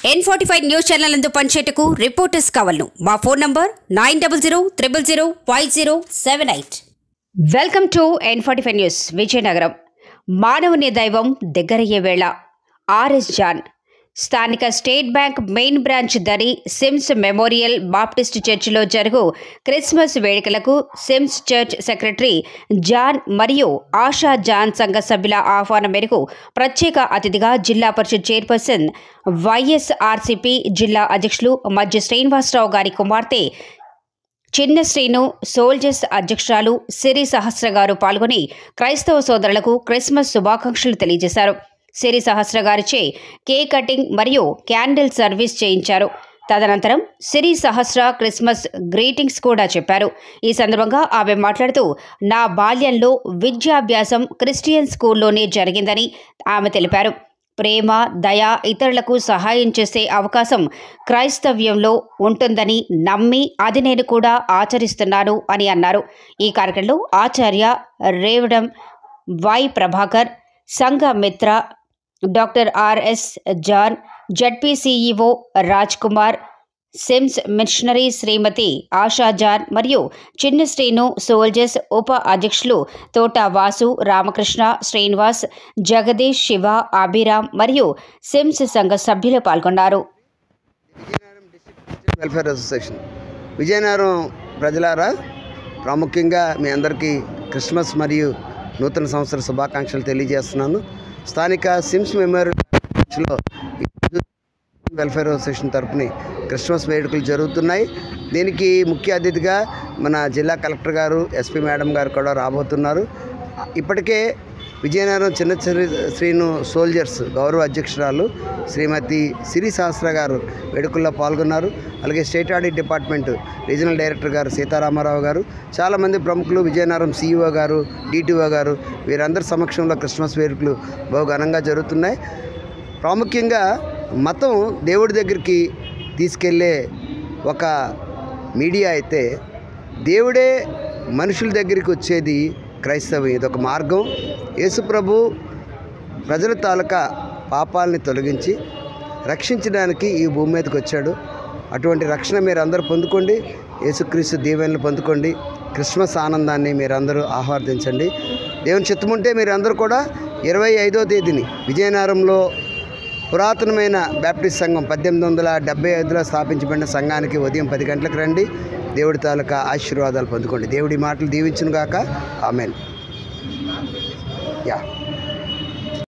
N45 news channel నందు పనిచేటకు reporters కావాలను మా phone number 9000005078. Welcome to N45 news. Vizianagaram. మానవుని దైవం దగ్గరయ్యే వేళ. RS John. స్థానిక స్టేట్ బ్యాంక్ మెయిన్ బ్రాంచ్ దరి సిమ్స్ మెమోరియల్ బాప్టిస్ట్ చర్చిలో జరుగు క్రిస్మస్ వేడుకలకు సిమ్స్ చర్చ్ సెక్రటరీ జాన్ మరియు ఆశా జాన్ సంఘ సభ్యుల ఆహ్వానం మేరకు ప్రత్యేక అతిథిగా జిల్లా పరిషత్ చైర్పర్సన్ వైఎస్ఆర్సీపీ జిల్లా అధ్యక్షులు మధ్య శ్రీనివాసరావు గారి కుమార్తె చిన్న శ్రీను, సోల్జర్స్ అధ్యక్షురాలు సిరి సహస్ర గారు పాల్గొని క్రైస్తవ సోదరులకు క్రిస్మస్ శుభాకాంక్షలు తెలియజేశారు. సిరి సహస్ర గారిచే కేక్ కటింగ్ మరియు క్యాండిల్ సర్వీస్ చేయించారు. తదనంతరం సిరి సహస్ర క్రిస్మస్ గ్రీటింగ్స్ కూడా చెప్పారు. ఈ సందర్భంగా ఆమె మాట్లాడుతూ, నా బాల్యంలో విద్యాభ్యాసం క్రిస్టియన్ స్కూల్లోనే జరిగిందని ఆమె తెలిపారు. ప్రేమ, దయ, ఇతరులకు సహాయం చేసే అవకాశం క్రైస్తవ్యంలో ఉంటుందని నమ్మి అది నేను కూడా ఆచరిస్తున్నాను అని అన్నారు. ఈ కార్యక్రమంలో ఆచార్య రేవడం why Prabhakar, Sangha Mitra doctor RS John, ZP CEO Raj Kumar, SIMS missionary Shrimati Asha John మరియు చిన్న శ్రీను, సోల్జర్స్ ఉప అధ్యక్షులు తోట వాసు, రామకృష్ణ, శ్రీనివాస్, జగదీష్, శివ, అభిరామ్ మరియు సిమ్స్ సంఘ సభ్యులు పాల్గొన్నారు. వెల్ఫేర్ అసోసియేషన్ విజయనగరం ప్రజలారా, ప్రాముఖ్యంగా మీ అందరికీ క్రిస్మస్ మరియు నూతన సంవత్సర శుభాకాంక్షలు తెలియజేస్తున్నాను. స్థానిక సిమ్స్ మెమోరియల్లో వెల్ఫేర్ అసోసియేషన్ తరఫున క్రిస్మస్ వేడుకలు జరుగుతున్నాయి. దీనికి ముఖ్య అతిథిగా మన జిల్లా కలెక్టర్ గారు, ఎస్పీ మేడం గారు కూడా రాబోతున్నారు. ఇప్పటికే విజయనగరం చిన్న శ్రీను సోల్జర్స్ గౌరవ అధ్యక్షురాలు శ్రీమతి సిరి సహస్ర గారు వేడుకల్లో పాల్గొన్నారు. అలాగే state audit department regional director గారు సీతారామారావు గారు, చాలామంది ప్రముఖులు, విజయనగరం సిఇఓ గారు, డిటిఓ గారు, వీరందరి సమక్షంలో క్రిస్మస్ వేడుకలు బహు ఘనంగా జరుగుతున్నాయి. ప్రాముఖ్యంగా మతం దేవుడి దగ్గరికి తీసుకెళ్లే ఒక మీడియా అయితే, దేవుడే మనుషుల దగ్గరికి వచ్చేది క్రైస్తవం. ఇదొక మార్గం. యేసుప్రభు ప్రజల తాలూకా పాపాలని తొలగించి రక్షించడానికి ఈ భూమి మీదకి వచ్చాడు. అటువంటి రక్షణ మీరు అందరూ పొందుకోండి. యేసుక్రీస్తు దీవెనలు పొందుకోండి. క్రిస్మస్ ఆనందాన్ని మీరందరూ ఆహ్వానించండి. దేవుని చిత్తముంటే మీరందరూ కూడా 25వ తేదీని విజయనగరంలో పురాతనమైన బ్యాప్టిస్ట్ సంఘం 1875లో స్థాపించబడిన సంఘానికి ఉదయం 10 గంటలకు రండి. దేవుడి తాలూకా ఆశీర్వాదాలు పొందుకోండి. దేవుడి మాటలు దీవించును గాక. ఆమేన్. యా.